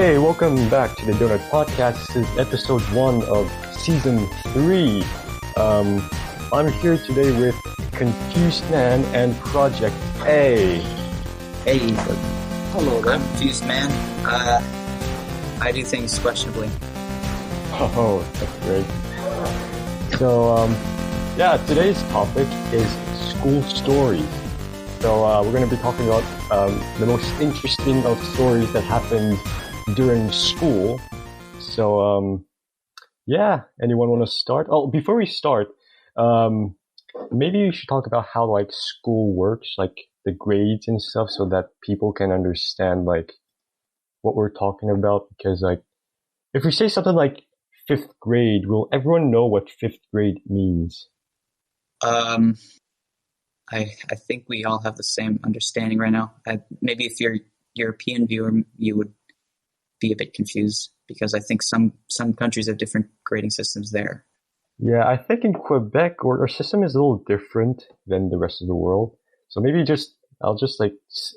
Hey, welcome back to the Doughnut Podcast. This is episode 1 of season 3. I'm here today with Confused Man and Project A. Hey, Hello there. I'm confused, man. I do things questionably. Oh, that's great. So, today's topic is school stories. So, we're going to be talking about the most interesting of stories that happened during school. So, anyone want to start? Oh, before we start, maybe we should talk about how like school works, like the grades and stuff, so that people can understand like what we're talking about. Because like, if we say something like 5th grade, will everyone know what 5th grade means? I think we all have the same understanding right now. Maybe if you're a European viewer, you would be a bit confused because I think some countries have different grading systems there. Yeah, I think in Quebec, our system is a little different than the rest of the world. So maybe I'll just like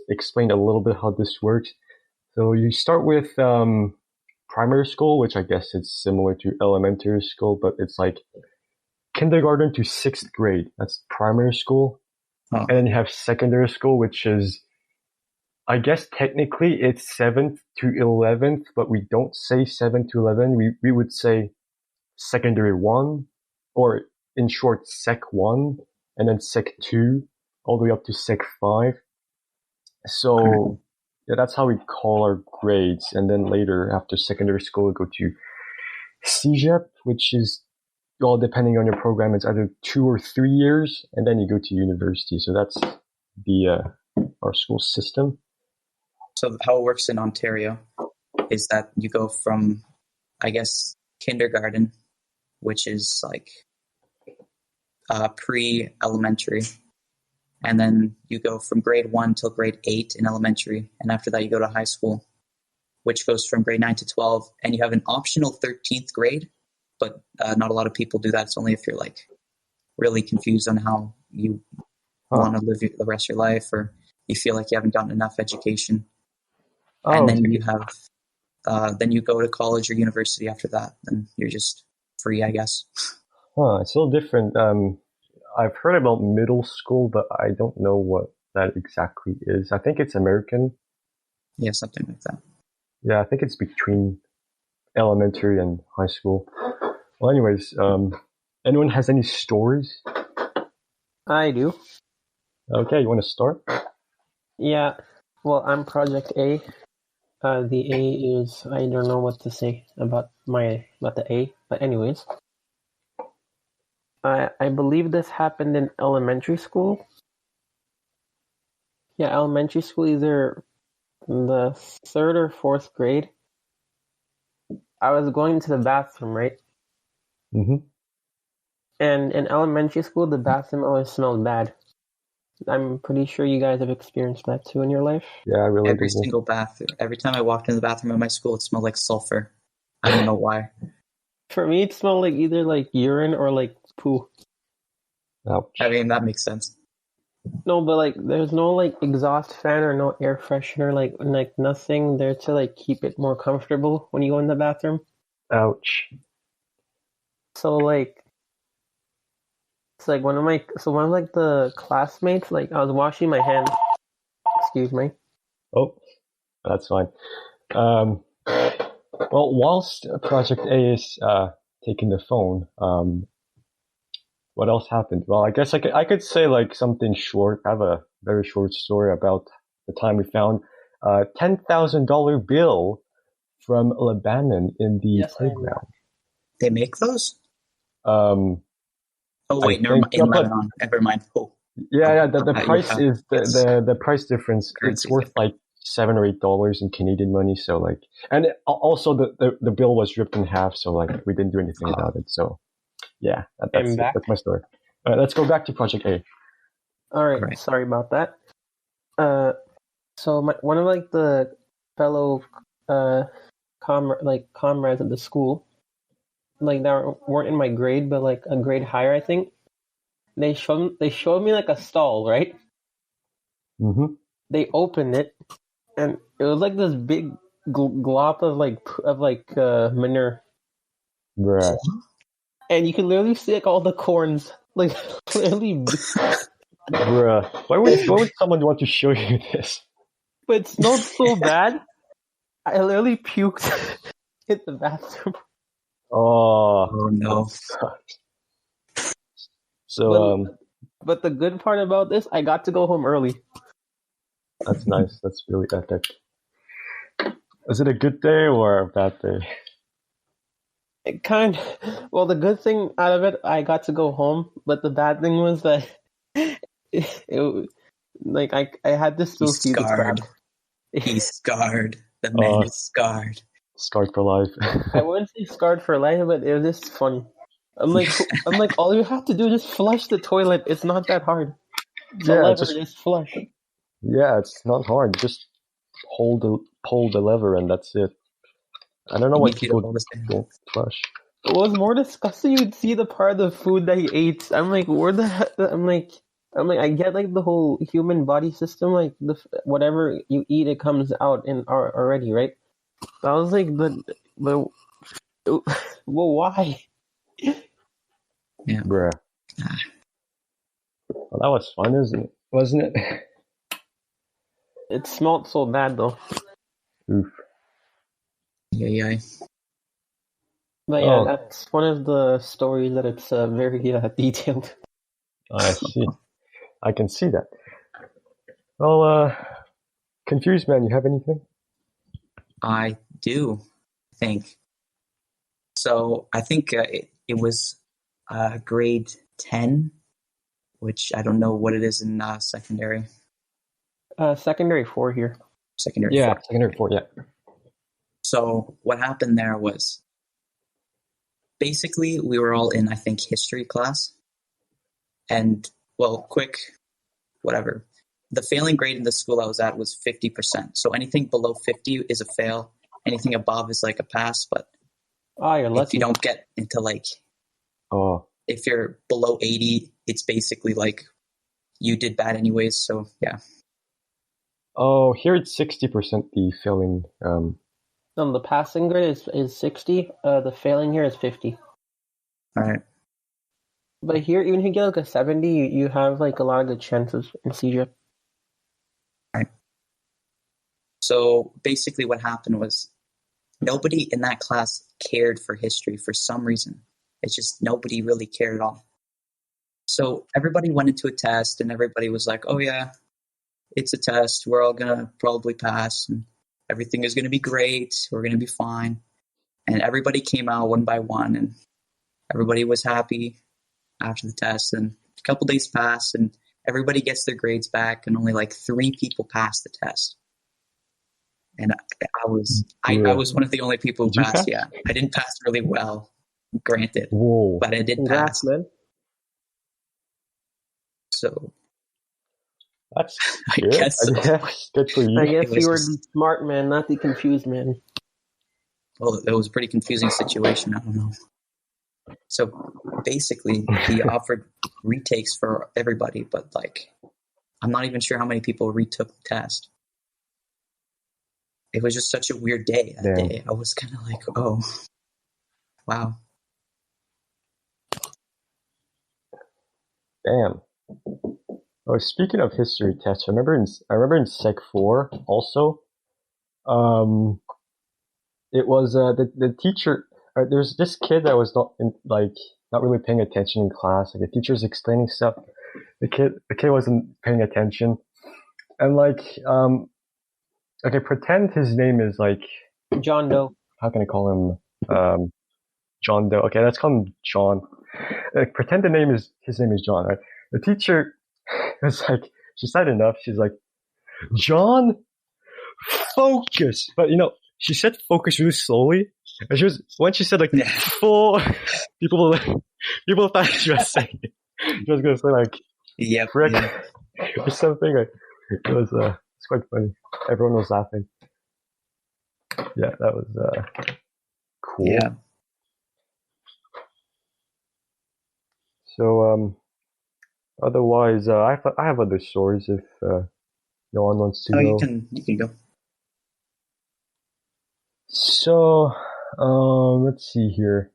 explain a little bit how this works. So you start with primary school, which I guess it's similar to elementary school, but it's like kindergarten to 6th grade. That's primary school. Oh. And then you have secondary school, which is, I guess technically it's 7th to 11th, but we don't say 7 to 11. We would say secondary 1, or in short, sec 1, and then sec 2, all the way up to sec 5. So yeah, that's how we call our grades. And then later, after secondary school, we go to cégep, which is, well, depending on your program, it's either 2 or 3 years, and then you go to university. So that's our school system. So how it works in Ontario is that you go from, I guess, kindergarten, which is like pre-elementary, and then you go from grade 1 till grade 8 in elementary, and after that you go to high school, which goes from grade 9 to 12, and you have an optional 13th grade, but not a lot of people do that. It's only if you're like really confused on how you want to live the rest of your life, or you feel like you haven't gotten enough education. And then you have, then you go to college or university after that, and you're just free, I guess. It's a little different. I've heard about middle school, but I don't know what that exactly is. I think it's American. Yeah, something like that. Yeah, I think it's between elementary and high school. Well, anyways, anyone has any stories? I do. Okay, you want to start? Yeah. Well, I'm Project A. The A is, I don't know what to say about the A, but anyways. I believe this happened in elementary school. Yeah, elementary school, either the 3rd or 4th grade. I was going to the bathroom, right? Mm-hmm. And in elementary school, the bathroom always smelled bad. I'm pretty sure you guys have experienced that too in your life. Yeah, I really Every single bathroom. Every time I walked in the bathroom at my school, it smelled like sulfur. I don't know why. For me, it smelled like either like urine or like poo. Ouch. I mean, that makes sense. No, but like there's no like exhaust fan or no air freshener, like nothing there to like keep it more comfortable when you go in the bathroom. Ouch. So like it's like one of like the classmates, like I was washing my hands. Excuse me. Oh, that's fine. Well, whilst Project A is taking the phone, what else happened? Well, I guess I could say like something short. I have a very short story about the time we found a $10,000 bill from Lebanon in the playground. They make those? Oh wait, never mind. In Lebanon. Never mind. Oh. Yeah. The price is the price difference. It's worth like $7 or $8 in Canadian money. So like, and also the bill was ripped in half. So like, we didn't do anything about it. So yeah, that's my story. All right, let's go back to Project A. All right. Sorry about that. So one of like the fellow comrades at the school, like that weren't in my grade, but like a grade higher, I think. They showed me like a stall, right? Mm-hmm. They opened it, and it was like this big glop of manure, Bruh. and you can literally see like all the corns, like literally. Bruh. Why would someone want to show you this? But it smelled so bad. I literally puked in the bathroom. Oh, Oh no. so But the good part about this, I got to go home early. that's nice. That's really epic. Is it a good day or a bad day? Well, the good thing out of it, I got to go home. But the bad thing was that like I had to still He's see the crap. scarred. He's scarred. The man is scarred. Scarred for life. I wouldn't say scarred for life, but it was just funny. I'm like, all you have to do is just flush the toilet. It's not that hard. The lever, just flush. Yeah, it's not hard. Just pull the lever and that's it. I don't know why people don't flush. What was more disgusting, you'd see the part of the food that he ate. I'm like, where the heck? I'm like, I get like the whole human body system, like whatever you eat, it comes out in already, right? But I was like, but well, why? Yeah. Bruh. Well, that was fun, wasn't it? It smelled so bad though. Oof. Yeah. But yeah, that's one of the stories that it's very detailed. I see. I can see that. Well, confused man, you have anything? I do think. So I think it was grade 10, which I don't know what it is in secondary. Secondary 4 here. Secondary 4. Secondary 4, yeah. So what happened there was basically we were all in, I think, history class. And, well, whatever. The failing grade in the school I was at was 50%. So anything below 50 is a fail. Anything above is like a pass. But you're lucky. if you don't get into like, if you're below 80, it's basically like you did bad anyways. So yeah. Oh, here it's 60% the failing. The passing grade is 60. The failing here is 50. All right. But here, even if you get like a 70, you have like a lot of good chances in CJ. Right. So basically what happened was nobody in that class cared for history for some reason. It's just nobody really cared at all. So everybody went into a test and everybody was like, oh yeah, it's a test. We're all going to probably pass and everything is going to be great. We're going to be fine. And everybody came out one by one and everybody was happy after the test. And a couple days passed and everybody gets their grades back and only like 3 people passed the test. And I was one of the only people who passed. Yeah, I didn't pass really well, granted. Whoa. But I did pass. Man. So that's I guess so. Good for you. I guess you were the smart man, not the confused man. Well, it was a pretty confusing situation. I don't know. So basically, he offered retakes for everybody, but like, I'm not even sure how many people retook the test. It was just such a weird day that day. I was kind of like, oh, wow. Damn. Oh, speaking of history tests, I remember in Sec 4 also, it was the teacher. There's this kid that was not really paying attention in class. Like the teacher's explaining stuff, the kid wasn't paying attention, and okay, pretend his name is like John Doe. How can I call him? John Doe. Okay, let's call him John. Pretend his name is John, right? The teacher was like, she said enough. She's like, John, focus. But she said focus really slowly. And when she said like full, people thought she was saying it. She was gonna say like, frick, or something. Like, it's quite funny. Everyone was laughing. Yeah, that was cool. Yeah. So otherwise, I have other stories if no one wants to go. You can go. So, let's see here.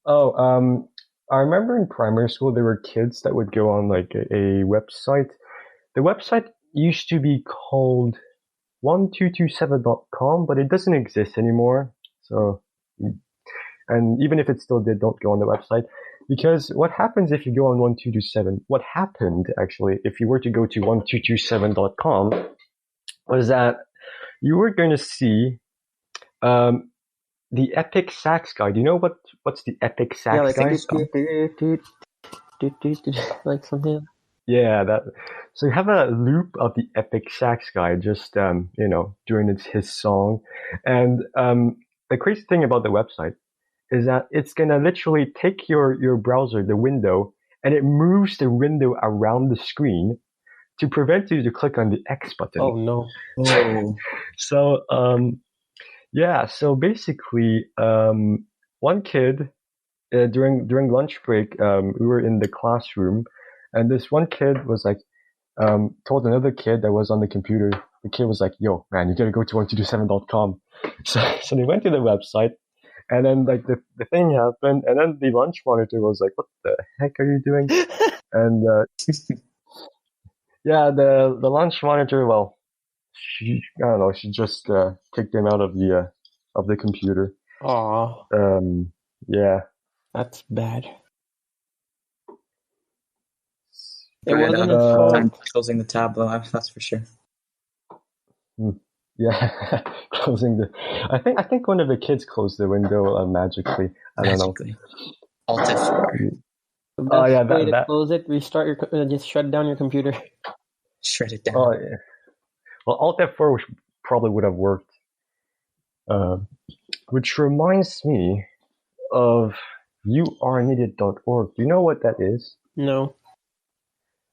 Oh, I remember in primary school there were kids that would go on like a website. The website used to be called 1227.com, but it doesn't exist anymore. So, and even if it still did, don't go on the website. Because what happens if you go on 1227? What happened actually if you were to go to 1227.com was that you were going to see the epic sax guy. Do you know what's the epic Yeah, sax like guy? like something. Yeah, that. So you have a loop of the epic sax guy just doing his song, and the crazy thing about the website is that it's gonna literally take your browser, the window, and it moves the window around the screen to prevent you to click on the X button. Oh no! Oh, So yeah, so basically one kid during lunch break, we were in the classroom, and this one kid was like, told another kid that was on the computer. The kid was like, "Yo, man, you gotta go to 1227.com." So they went to the website, and then like the thing happened, and then the lunch monitor was like, "What the heck are you doing?" And yeah, the lunch monitor, well, I don't know, she just kicked him out of the computer. Aw, Yeah. that's bad. It good wasn't his time fault. closing the tab though. That's for sure. Yeah, closing the. I think one of the kids closed the window magically. I don't know. Magically. Alt F4. The Oh best yeah, way to that. close it, restart just shut down your computer. Shred it down. Oh yeah. Well, Alt F4 probably would have worked. Which reminds me of youareneeded.org. Do you know what that is? No.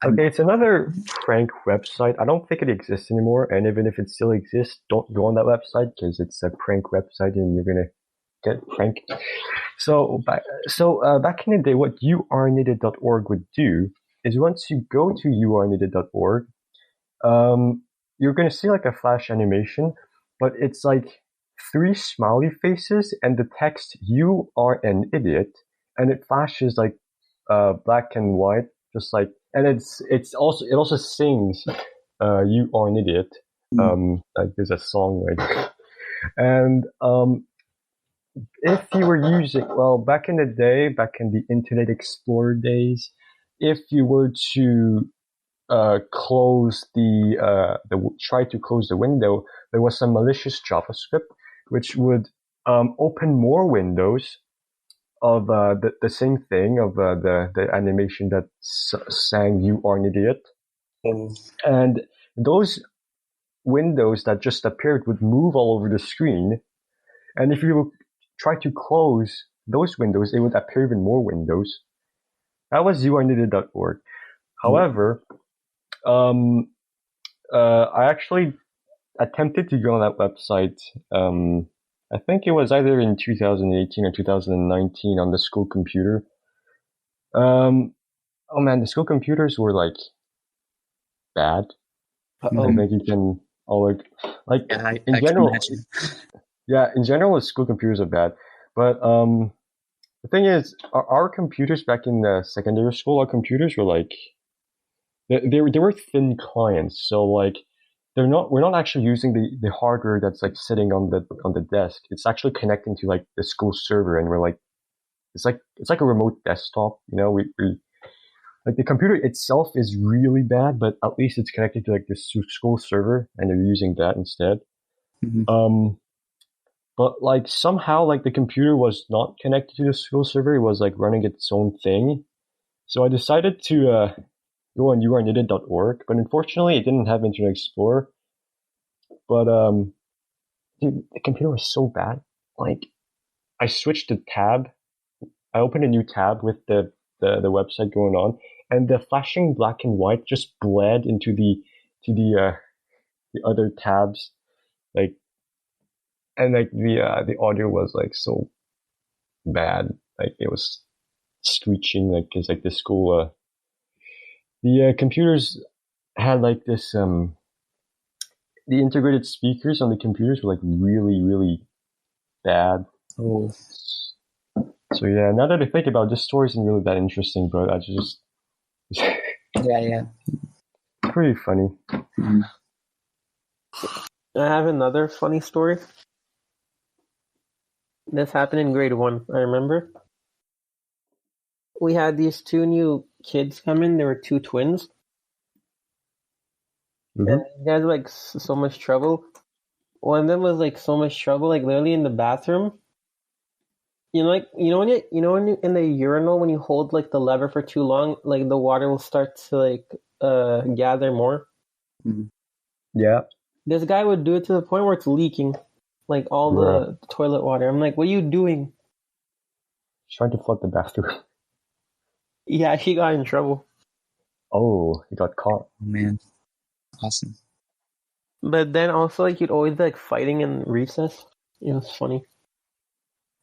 Okay, it's another prank website. I don't think it exists anymore, and even if it still exists, don't go on that website because it's a prank website and you're gonna get pranked. So back in the day, what youareneeded.org would do is once you go to youareneeded.org, you're gonna see like a flash animation, but it's like three smiley faces and the text "You are an idiot," and it flashes like black and white, just like, and it also sings "You are an idiot." Like there's a song right, and if you were using, well, back in the day, back in the Internet Explorer days, if you were to close try to close the window, there was some malicious JavaScript which would open more windows of the same thing of the animation that sang "You are an idiot," Oh. and those windows that just appeared would move all over the screen. And if you try to close those windows, it would appear even more windows. That was youareneeded.org. However, I actually attempted to go on that website. I think it was either in 2018 or 2019 on the school computer. Oh man, the school computers were like bad. Uh-oh. I think you can all like Yeah, I in can general. imagine. Yeah, in general, the school computers are bad. But the thing is, our computers back in the secondary school, our computers were like they were thin clients, so like we're not actually using the hardware that's like sitting on the desk. It's actually connecting to like the school server, and we're like it's like a remote desktop. You know, we like the computer itself is really bad, but at least it's connected to like the school server, and they're using that instead. Mhm. But like somehow like the computer was not connected to the school server; it was like running its own thing. So I decided to go on youareneeded.org, but unfortunately it didn't have Internet Explorer. But dude, the computer was so bad. Like I switched the tab. I opened a new tab with the website going on, and the flashing black and white just bled into the other tabs. Like and like the audio was like so bad. Like it was screeching. Like because like the school the computers had like this the integrated speakers on the computers were like really, really bad. Oh, So yeah, now that I think about it, this story isn't really that interesting, but I just yeah. pretty funny. Mm. I have another funny story. This happened in grade 1. I remember. We had these 2 new kids come in. There were 2 twins. Mhm. And these guys were like so much trouble. One of them was like so much trouble, like literally in the bathroom. When you in the urinal when you hold like the lever for too long, like the water will start to like gather more. Yeah. This guy would do it to the point where it's leaking, like all the toilet water. I'm like, what are you doing? Trying to flood the bathroom. Yeah, he got in trouble. Oh, he got caught. Oh, man. Awesome. But then also like he'd always be, like fighting in recess. It was funny.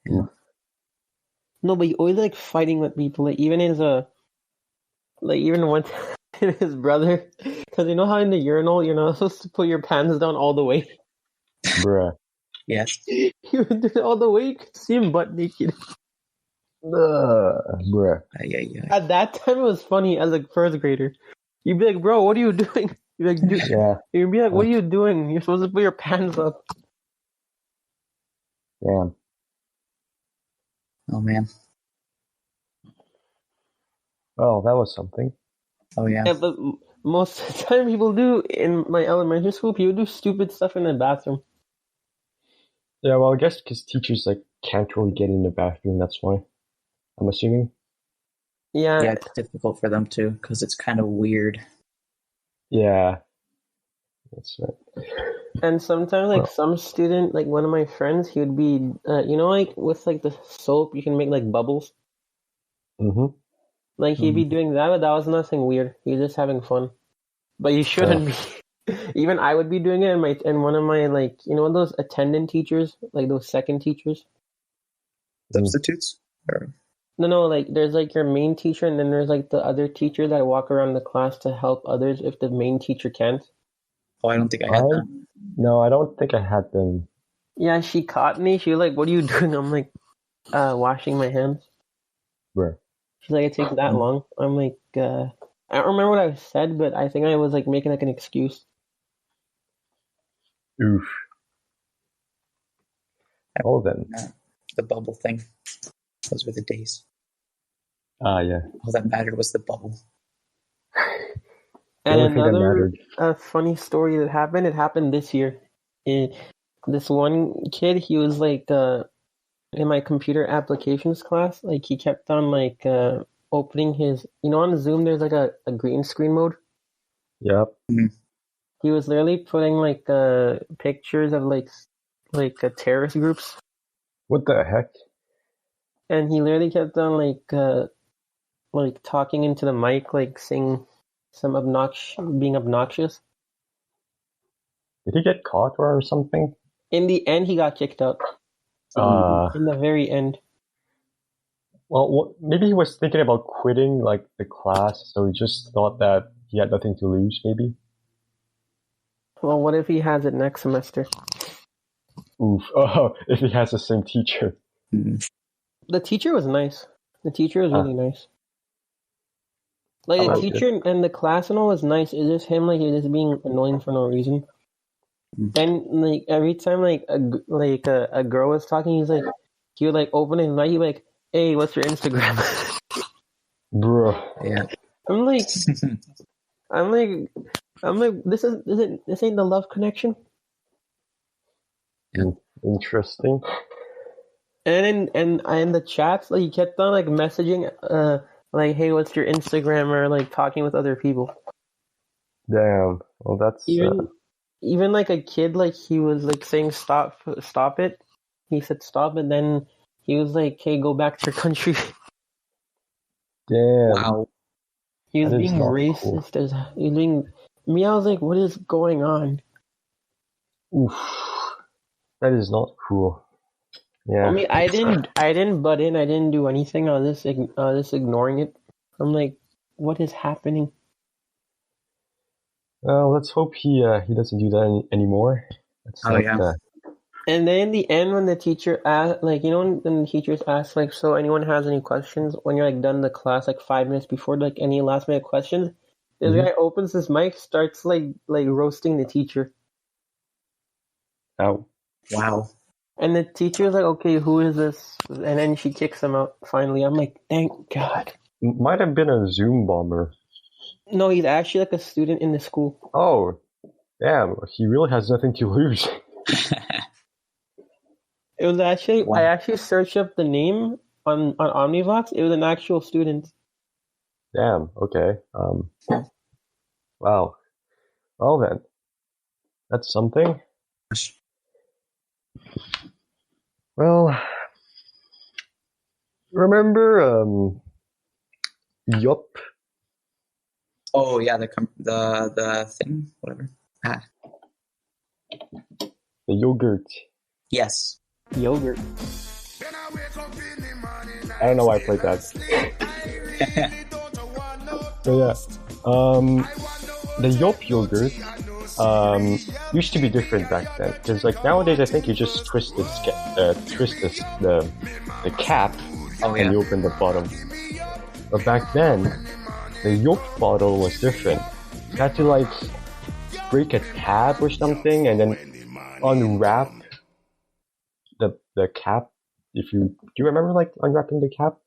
Yeah. No, but he always like fighting with people. Like even even one time his brother, because you know how in the urinal you're not supposed to put your pants down all the way. Bruh. Yes. He would do it all the way. You could see him butt naked. Bruh. Yeah. At that time, it was funny as a first grader. You'd be like, "Bro, what are you doing?" You'd be like, "Dude." Yeah. You'd be like, "What are you doing? You're supposed to put your pants up." Damn. Oh, man. Oh, that was something. Oh, yeah. Yeah, but most of the time, people do in my elementary school. People do stupid stuff in the bathroom. Yeah, well, I guess because teachers like can't really get in the bathroom. That's why. I'm assuming. Yeah, Yeah, it's difficult for them too because it's kind of weird. Yeah. That's right. and sometimes like some student, like one of my friends, he would be, like with like the soap, you can make like bubbles. Mm-hmm. Like he'd be doing that, but that was nothing weird. He was just having fun. But you shouldn't be. Even I would be doing it, and one of my like those attendant teachers, like those second teachers. Substitutes? Or... No, like there's like your main teacher, and then there's like the other teachers that walk around the class to help others if the main teacher can't. Oh, I don't think I had that. No, I don't think I had them. Yeah, she caught me. She was like, "What are you doing?" I'm like, washing my hands. Bruh. She's like, "It takes that long." I'm like, I don't remember what I said, but I think I was like making like an excuse. Oof. Oh, then. The bubble thing. Those were the days. Yeah. All that mattered was the bubble. And another funny story that happened, it happened this year. This one kid, he was like in my computer applications class, like he kept on like opening his, on Zoom there's like a green screen mode. Yep. Mm-hmm. He was literally putting like pictures of like terrorist groups. What the heck? And he literally kept on like talking into the mic, like saying some being obnoxious. Did he get caught or something? In the end, he got kicked out. In the very end. Well, maybe he was thinking about quitting like the class, so he just thought that he had nothing to lose, maybe. Well, what if he has it next semester? Oof. Oh, if he has the same teacher. Mm-hmm. The teacher was nice. The teacher was really nice. Like the teacher and the class and all was nice. It's just him, like he was just being annoying for no reason. Then like every time like a girl was talking, he would like open his mic, he'd be like, "Hey, what's your Instagram?" Bro. Yeah. I'm like, this ain't the love connection. Yeah. Interesting. And in the chats, like he kept on like messaging, like, "Hey, what's your Instagram?" or like talking with other people. Damn. Well, that's even like a kid, like he was like saying stop it. He said stop, and then he was like, "Hey, go back to your country." Damn. Wow. He was being racist. Cool. He was being me. I was like, "What is going on?" Oof. That is not cool. Yeah. I mean, I didn't butt in. I didn't do anything. I was just ignoring it. I'm like, what is happening? Let's hope he doesn't do that anymore. That's Oh not yeah. And then in the end, when the teacher asked, like, you know, when the teachers ask, like, so anyone has any questions, when you're, like, done the class, like, 5 minutes before, like, any last minute questions, this Mhm. guy opens his mic, starts, like roasting the teacher. Ow. Wow. And the teacher's like, okay, who is this? And then she kicks him out, finally. I'm like, thank God. Might have been a Zoom bomber. No, he's actually, like, a student in the school. Oh, damn. He really has nothing to lose. It was actually, I Wow. actually searched up the name on Omnivox. It was an actual student. Damn. Okay. Wow. Well then, that's something. Well, remember Yup, Oh yeah, the thing, whatever. Ah, the yogurt. yes. Yogurt. I don't know why I played that. So yeah, the Yup yogurt used to be different back then. Because like nowadays, I think you just twist the cap Oh and yeah. you open the bottom. But back then, the Yup bottle was different. You had to like break a tab or something and then unwrap the cap. Do you remember like unwrapping the cap?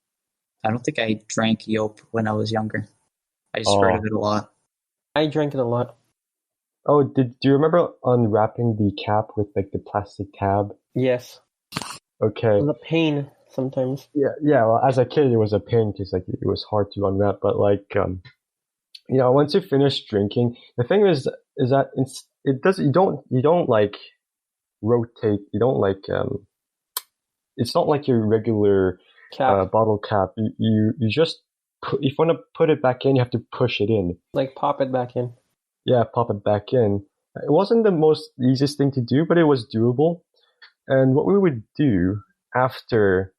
I don't think I drank Yelp when I was younger. I just heard of Oh, it a lot. I drank it a lot. oh, do you remember unwrapping the cap with like the plastic tab? Yes. Okay. It was a pain sometimes. Yeah. Well, as a kid, it was a pain because like it was hard to unwrap. But like, once you finish drinking, the thing is that it does you don't like rotate. You don't like it's not like your regular Cap. bottle cap. You just if you want to put it back in, you have to push it in. Like, pop it back in. Yeah, pop it back in. It wasn't the most easiest thing to do, but it was doable. And what we would do after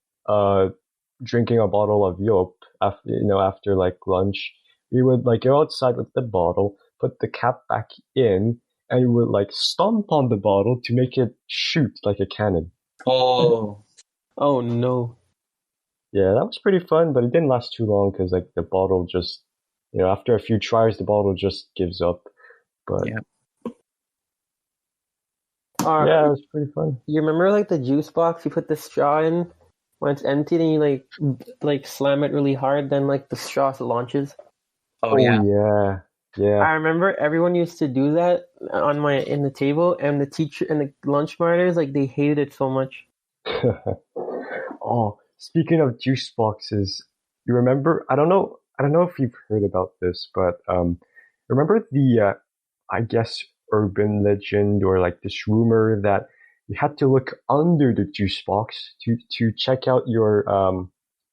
drinking a bottle of Yop, after like lunch, we would like go outside with the bottle, put the cap back in, and we would like stomp on the bottle to make it shoot like a cannon. Oh, Oh, no. Yeah, that was pretty fun, but it didn't last too long because like the bottle just, after a few tries, the bottle just gives up. But yeah. yeah, it was pretty fun. You remember, like, the juice box? You put the straw in when it's empty, and you, like slam it really hard, then, like, the straw launches. Oh yeah. Yeah. I remember everyone used to do that in the table, and the teacher and the lunch monitors, like, they hated it so much. Oh, speaking of juice boxes, you remember? I don't know if you've heard about this, but remember the I guess urban legend or like this rumor that you had to look under the juice box to check out your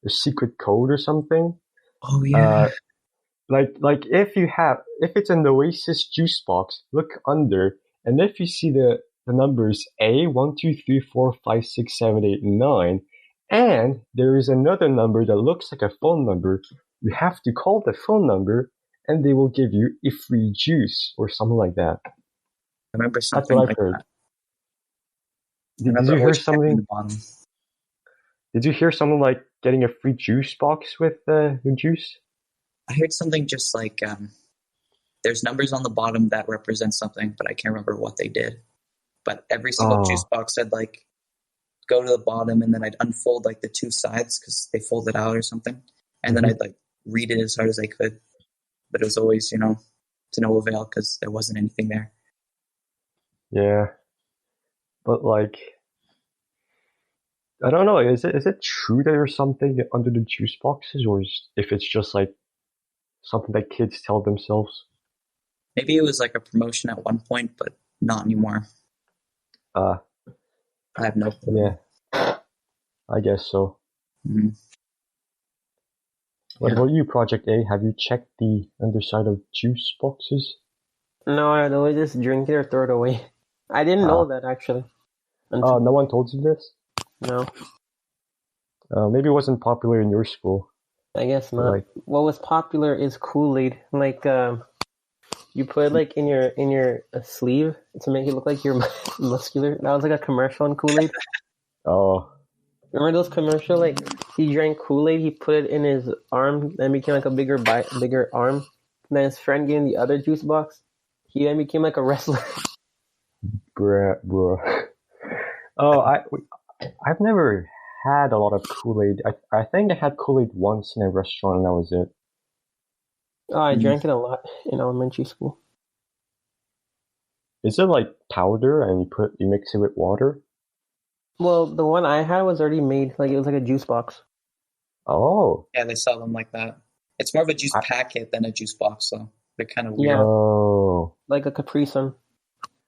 secret code or something. Oh yeah. Like if it's an Oasis juice box, look under, and if you see the numbers A 1, 2, 3, 4, 5, 6, 7, 8, 9, and there is another number that looks like a phone number, you have to call the phone number, and they will give you a free juice or something like that. I remember That's something what I've like heard. that. I Did remember you hear always checking something? the bottom. Did you hear something like getting a free juice box with your juice? I heard something just like there's numbers on the bottom that represent something, but I can't remember what they did. But every single juice Oh. box said like go to the bottom, and then I'd unfold like the two sides because they folded out or something, and then Mhm. I'd like read it as hard as I could. But it was always, to no avail because there wasn't anything there. Yeah, but like I don't know. Is it true that there's something under the juice boxes, or if it's just like something that kids tell themselves? Maybe it was like a promotion at one point, but not anymore. Uh, I have no clue. yeah, I guess so. Mhm. What Yeah. about you, Project A? Have you checked the underside of juice boxes? No, I'd always just drink it or throw it away. I didn't know that, actually. Oh, no one told you this? No, Maybe it wasn't popular in your school. I guess not. Like, What was popular is Kool-Aid. Like, you You put it like in your sleeve to make it look like you're muscular. That was like a commercial on Kool-Aid. Oh, Remember those commercial? Like he drank Kool-Aid, he put it in his arm, then became like a bigger arm. And then his friend gave him the other juice box. He then became like a wrestler. bruh. Oh, I've never had a lot of Kool-Aid. I think I had Kool-Aid once in a restaurant, and that was it. Oh, I drank it a lot in elementary school. Is it like powder and you mix it with water? Well, the one I had was already made. Like it was like a juice box. Oh, Yeah, they sell them like that. It's more of a juice packet than a juice box, so they're kind of weird. Yeah. oh, Like a Capri Sun.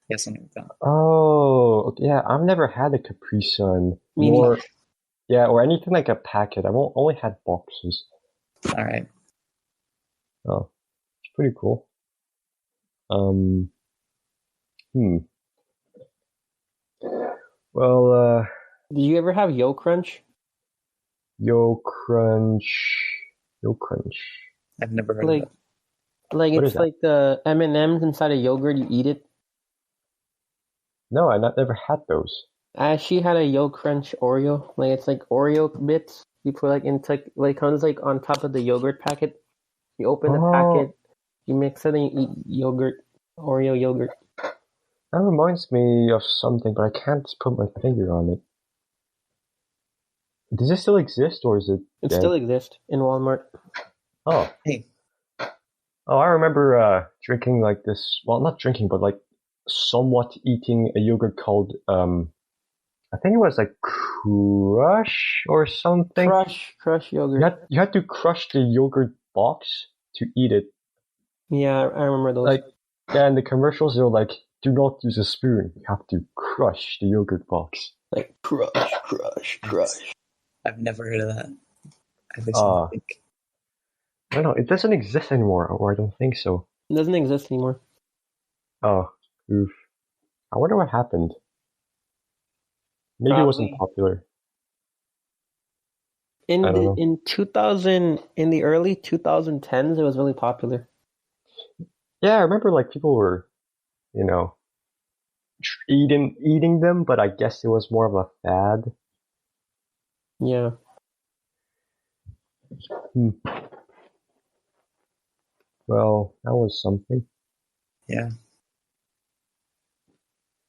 Yeah, something like that. oh. Okay, yeah, I've never had a Capri Sun. Me neither. Or anything like a packet. I've only had boxes. All right. Oh, it's pretty cool. Well, Did you ever have Yo Crunch? Yo Crunch. I've never heard Like, of that. like What it's is that? like the M&Ms inside a yogurt. You eat it. No, I never had those. I actually had a Yo Crunch Oreo. Like it's like Oreo bits. You put like into like comes like on top of the yogurt packet. You open the packet, you mix it, and you eat yogurt, Oreo yogurt. That reminds me of something, but I can't put my finger on it. Does it still exist, or is it It dead? still exists in Walmart. Oh. Hey. Oh, I remember drinking like this. Well, not drinking, but like somewhat eating a yogurt called I think it was like Crush or something. Crush yogurt. You had to crush the yogurt box to eat it. Yeah, I remember those. Like, yeah, and the commercials are like, do not use a spoon. You have to crush the yogurt box. Like crush. I've never heard of that. At least Ah. I think. I don't know. It doesn't exist anymore, or I don't think so. It doesn't exist anymore. Oh, oof. I wonder what happened. Maybe it wasn't popular. In I don't know. in 2000 in the early 2010s, it was really popular. Yeah, I remember like people were, you know, eating them, but I guess it was more of a fad. Yeah. Well, that was something. Yeah.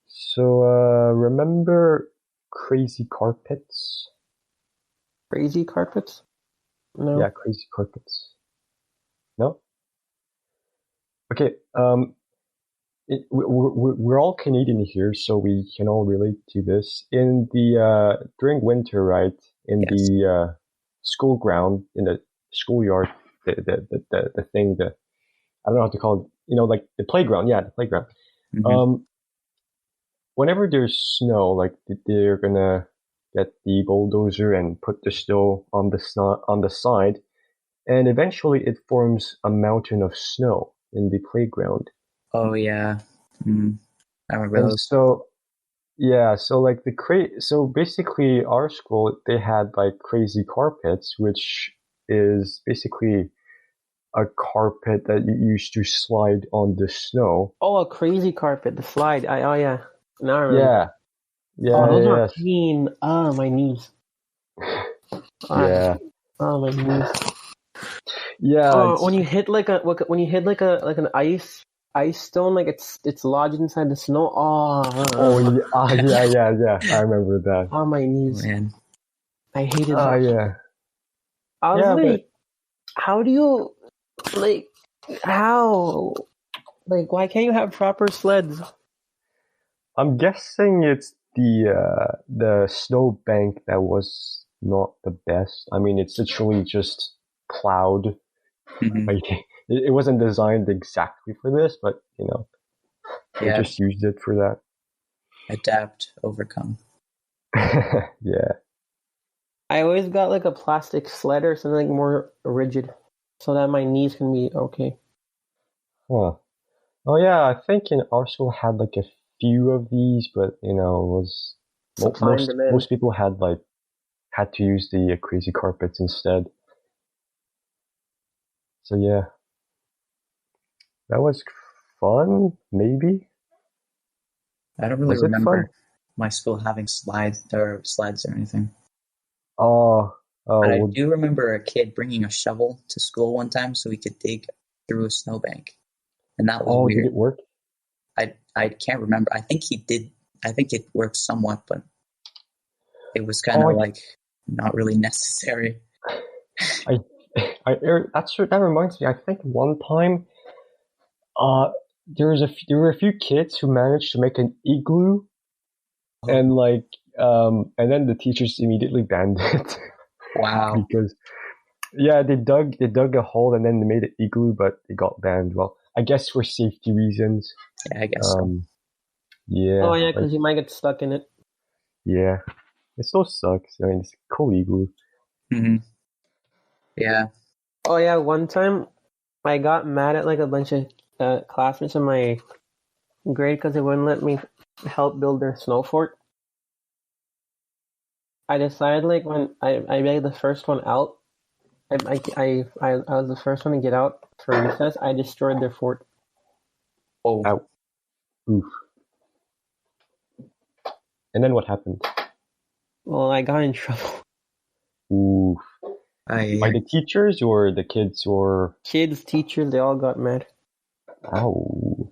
So, remember Crazy Carpets? Crazy carpets? No. Yeah, Crazy Carpets. No? Okay, we're all Canadian here, so we can all relate to this. In the, during winter, right? In Yes. the, school ground, in the schoolyard, the thing, I don't know how to call it, you know, like the playground, yeah, the playground. Mm-hmm. Whenever there's snow, like they're gonna get the bulldozer and put the snow on the side, and eventually it forms a mountain of snow in the playground. Oh yeah. I remember And those. so, yeah, so like so basically our school, they had like Crazy Carpets, which is basically a carpet that you used to slide on the snow. Oh, a crazy carpet, the slide. Oh yeah. Now I remember. Yeah. Oh, those are Yes. pain. Oh, my knees. Yeah. Oh, my knees. Yeah. Oh, when you hit like an ice stone, like it's lodged inside the snow. Yeah. I remember that. Oh, my knees. Man. I hated Oh, that. yeah. I was Yeah, like, how do you, like, how? Like, why can't you have proper sleds? I'm guessing it's the snow bank that was not the best. I mean, it's literally just plowed. Mm-hmm. Like, it wasn't designed exactly for this, but you know, they Yeah. just used it for that. Adapt, overcome. Yeah. I always got like a plastic sled or something like more rigid, so that my knees can be okay. Huh. Oh yeah, I think in our school had like a few of these, but you know, it was Supply and demand. most people had to use the Crazy Carpets instead. So yeah, that was fun, maybe. I don't really Was it fun? remember my school having sleds or anything. Oh, But I well, do remember a kid bringing a shovel to school one time so we could dig through a snowbank, and that was did weird. it work? I can't remember. I think he did. I think it worked somewhat, but it was kind of like not really necessary. That reminds me. I think one time, there were a few kids who managed to make an igloo, and and then the teachers immediately banned it. Wow. Because they dug a hole and then they made an igloo, but it got banned. Well, I guess for safety reasons. Yeah, I guess so. Yeah. Oh yeah, because you might get stuck in it. Yeah. It still sucks. I mean, it's a cool igloo. Mm-hmm. Yeah. Oh yeah, one time I got mad at like a bunch of classmates in my grade because they wouldn't let me help build their snow fort. I decided like when I made the first one out, I was the first one to get out for recess. I destroyed their fort. Oh. Ow. Oof. And then what happened? Well, I got in trouble. Oof. By the teachers or the kids or kids, teachers, they all got mad. Ow.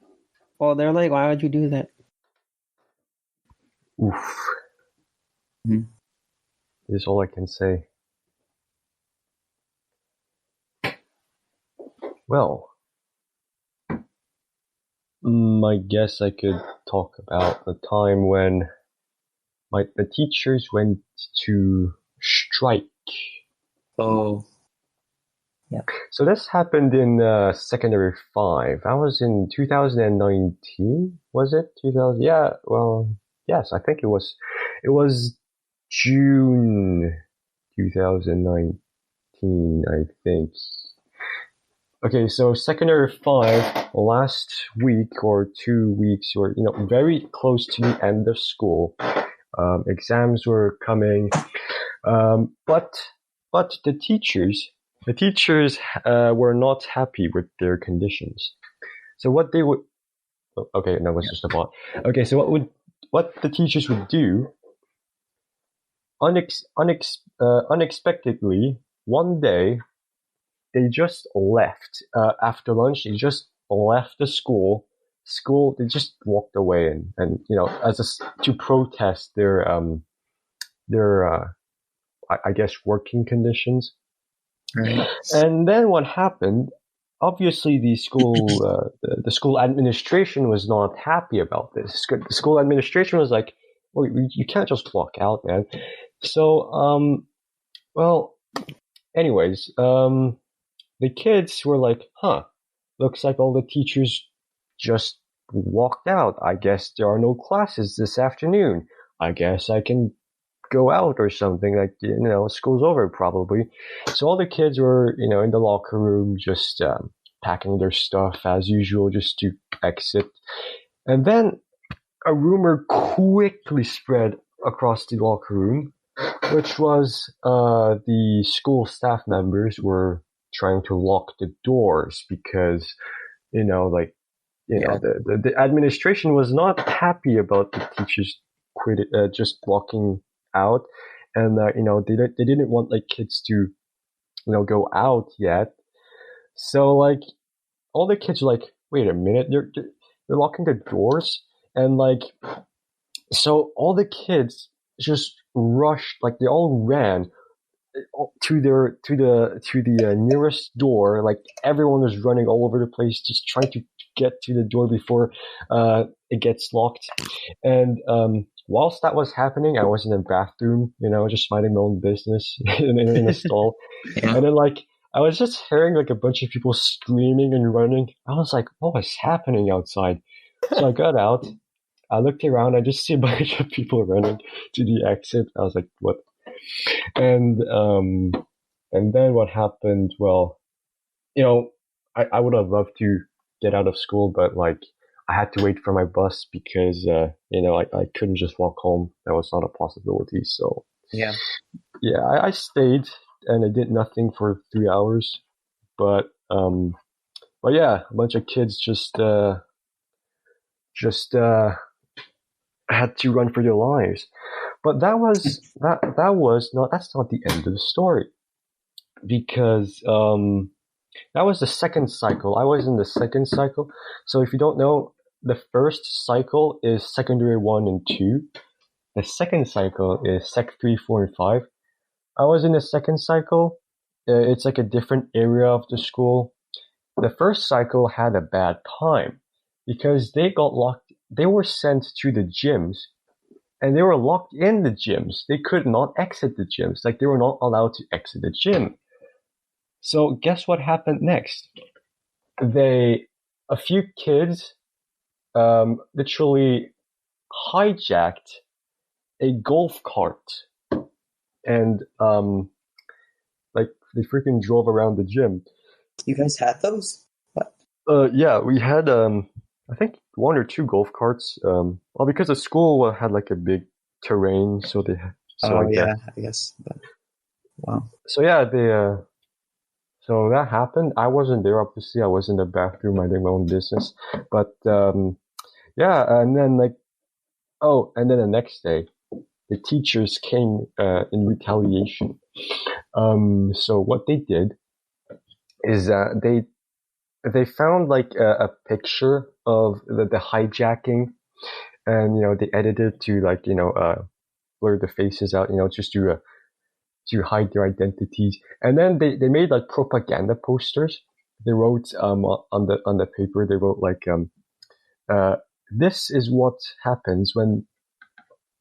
Well, they're like, "Why would you do that?" Oof. Mm-hmm. Is all I can say. Well, I guess I could talk about the time when the teachers went to strike. Oh. Yeah. So this happened in secondary 5. I was in 2019, was it? 2000? Yeah, well, yes, I think it was. It was June 2019, I think. Okay, so secondary 5, last week or 2 weeks, or very close to the end of school. Exams were coming, but the teachers were not happy with their conditions. So what they would, okay, that was just a thought. Okay, so what the teachers would do, unexpectedly, one day, they just left after lunch. They just left the school. They just walked away and to protest their I guess working conditions. Right. And then what happened? Obviously, the school administration was not happy about this. The school administration was like, "Well, you can't just walk out, man." So, well, anyways, the kids were like, "Huh, looks like all the teachers just walked out. I guess there are no classes this afternoon. I guess I can go out or something, like, school's over probably." So all the kids were, in the locker room, just packing their stuff as usual, just to exit. And then a rumor quickly spread across the locker room, which was the school staff members were trying to lock the doors because, the administration was not happy about the teachers just walking out, and they didn't want kids to go out yet. So all the kids were like, wait a minute, they're locking the doors, and so all the kids just rushed, they all ran to the nearest door. Everyone was running all over the place, just trying to get to the door before it gets locked. And whilst that was happening, I was in the bathroom, just minding my own business in a stall. Yeah. And then I was just hearing a bunch of people screaming and running. I was like, what was happening outside? So I got out. I looked around. I just see a bunch of people running to the exit. I was like, what? And then what happened? Well, I would have loved to get out of school, but I had to wait for my bus because I couldn't just walk home. That was not a possibility. So yeah, I stayed and I did nothing for 3 hours. But yeah, a bunch of kids just just had to run for their lives. But that's not the end of the story, because that was the second cycle. I was in the second cycle. So if you don't know, the first cycle is secondary 1 and 2. The second cycle is sec 3, 4, and 5. I was in the second cycle. It's like a different area of the school. The first cycle had a bad time because they got locked. They were sent to the gyms, and they were locked in the gyms. They could not exit the gyms. Like, they were not allowed to exit the gym. So guess what happened next? A few kids, literally hijacked a golf cart, and like, they freaking drove around the gym. You guys had those? What? Yeah, we had I think 1 or 2 golf carts. Well, because the school had like a big terrain, so they. So Oh yeah, I guess. But, wow. So yeah, so that happened. I wasn't there, obviously. I was in the bathroom minding my own business. But yeah, and then and then the next day, the teachers came in retaliation. So what they did is they found like a picture of the hijacking, and they edited to like blur the faces out, just to hide their identities. And then they made like propaganda posters. They wrote on the paper, they wrote like this is what happens when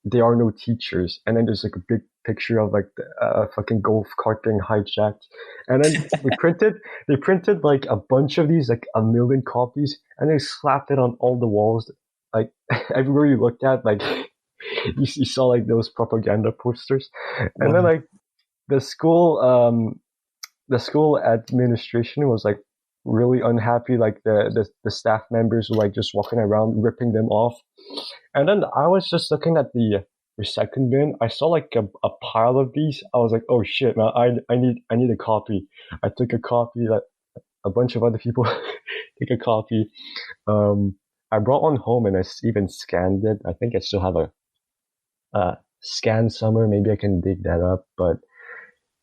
there are no teachers. And then there's like a big picture of like a fucking golf cart being hijacked. And then they printed like a bunch of these, like 1 million copies, and they slapped it on all the walls. Like, everywhere you looked at, like you saw like those propaganda posters. And then like the school administration was like really unhappy. Like the staff members were like just walking around ripping them off. And then I was just looking at the recycling bin. I saw like a pile of these. I was like, oh shit, man, I need a copy. I took a copy. That a bunch of other people take a copy. I brought one home and I even scanned it. I think I still have a scan somewhere. Maybe I can dig that up. But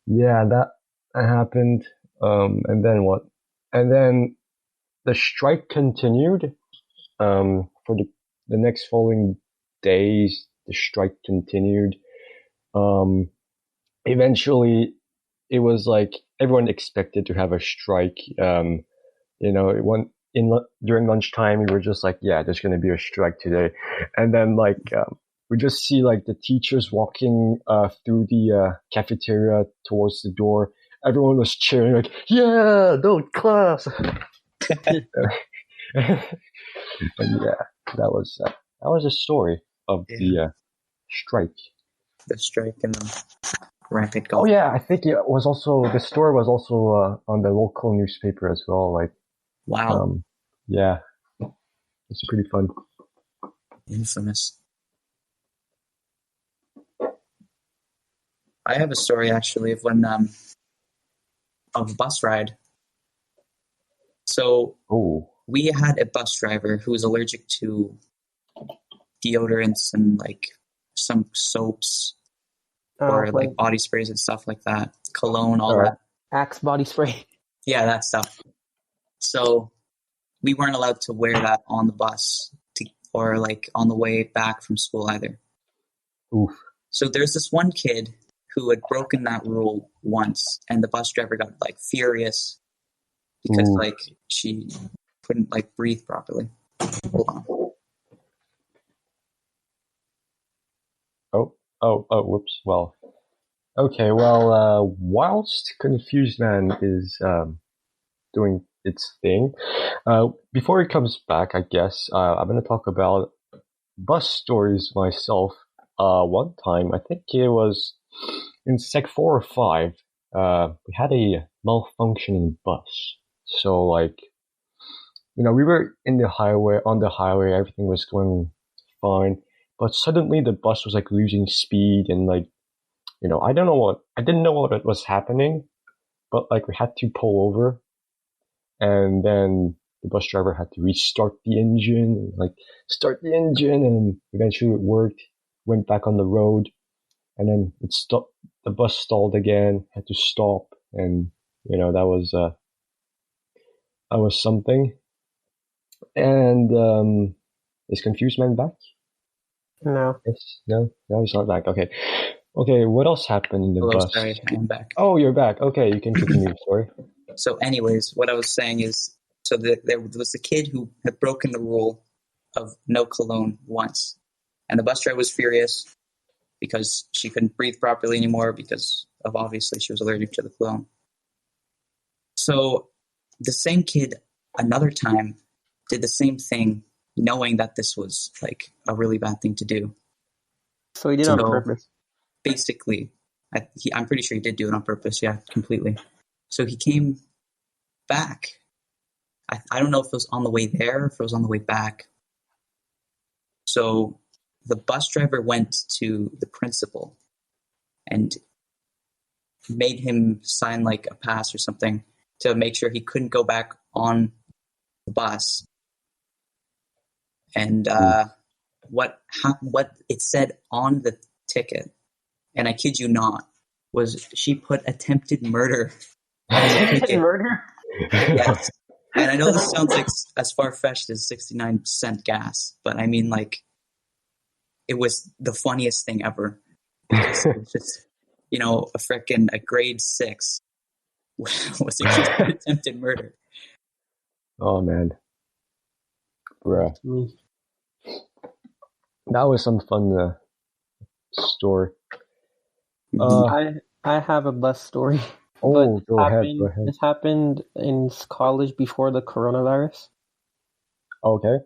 yeah, that happened. And then what? And then the strike continued. For the next following days, the strike continued. Eventually, it was like everyone expected to have a strike. During lunchtime, we were just like, yeah, there's going to be a strike today. And then like, we just see like the teachers walking through the cafeteria towards the door. Everyone was cheering like, yeah, no, class. And yeah, that was a story of the strike. The strike and the rampant golf. Oh yeah, I think the story was also on the local newspaper as well. Like, wow. Yeah, it's pretty fun. Infamous. I have a story actually of when of a bus ride. So we had a bus driver who was allergic to deodorants and like some soaps or like body sprays and stuff like that, cologne, all that. Axe body spray. Yeah, that stuff. So we weren't allowed to wear that on the bus or like on the way back from school either. Oof. So there's this one kid who had broken that rule once, and the bus driver got like furious because like she couldn't like breathe properly. Hold on. Whoops. Well, okay. Well, whilst Confused Man is doing its thing, before he comes back, I guess I'm going to talk about bus stories myself. One time, I think it was in Sec 4 or 5, we had a malfunctioning bus. So like, we were on the highway, everything was going fine. But suddenly the bus was like losing speed and like, I didn't know what was happening, but like we had to pull over. And then the bus driver had to restart the engine, like start the engine, and eventually it worked. Went back on the road, and then it stopped. The bus stalled again. Had to stop, and that was something. And is Confused Man back? No. Yes. No, he's not back. Okay. What else happened in the Hello, bus? sorry, I am back. Oh, you're back. Okay, you can continue. Sorry. So anyways, what I was saying is, there was a kid who had broken the rule of no cologne once. And the bus driver was furious because she couldn't breathe properly anymore because of, obviously, she was allergic to the cologne. So the same kid, another time, did the same thing, knowing that this was like a really bad thing to do. So he did on purpose. Basically, I'm pretty sure he did do it on purpose. Yeah, completely. So he came back. I don't know if it was on the way there, if it was on the way back. So the bus driver went to the principal and made him sign like a pass or something to make sure he couldn't go back on the bus. And what it said on the ticket, and I kid you not, was she put attempted murder on the ticket. Attempted murder? Yes. And I know this sounds like as far-fetched as 69-cent gas, but I mean, like, it was the funniest thing ever. Because it was just, a grade 6 was accused of attempted murder. Oh, man. Bruh. That was some fun story. I have a bus story. Oh, go ahead. This happened in college before the coronavirus. Okay.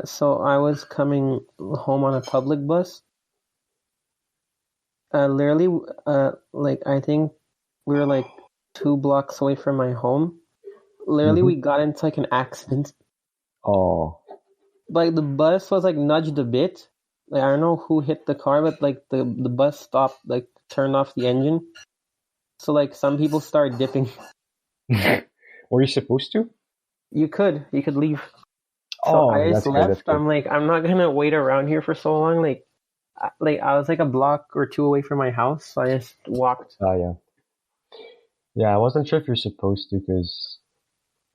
So I was coming home on a public bus. Literally, I think we were like 2 blocks away from my home. Literally, we got into like an accident. Oh. Like the bus was like nudged a bit. Like I don't know who hit the car, but like the bus stopped, like turned off the engine. So like some people started dipping. Were you supposed to? You could leave. So I just left. Good. I'm like, I'm not gonna wait around here for so long. Like I was like a block or 2 away from my house, so I just walked. Oh yeah. Yeah, I wasn't sure if you're supposed to,